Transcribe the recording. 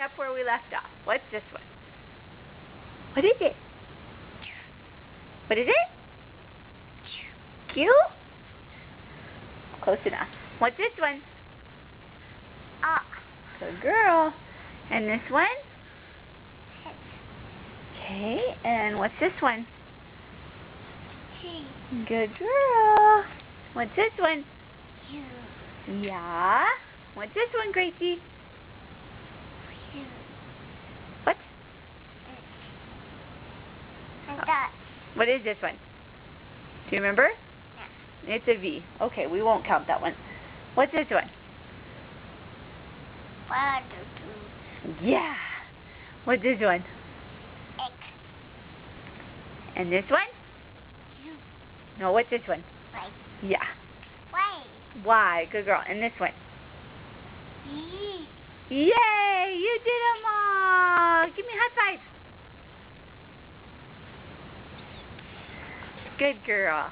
up where we left off. What's this one? What is it? What is it? Q? Close enough. What's this one? Ah, good girl. And this one? Okay, and what's this one? Good girl. What's this one? Yeah. What's this one, Gracie? What? What is this one? Do you remember? Yeah. It's a V. Okay, we won't count that one. What's this one? Yeah. What's this one? X. And this one? U. No, what's this one? Y. Yeah. Y. Y. Good girl. And this one? E. Yay! You did them all! Give me a high five. Good girl.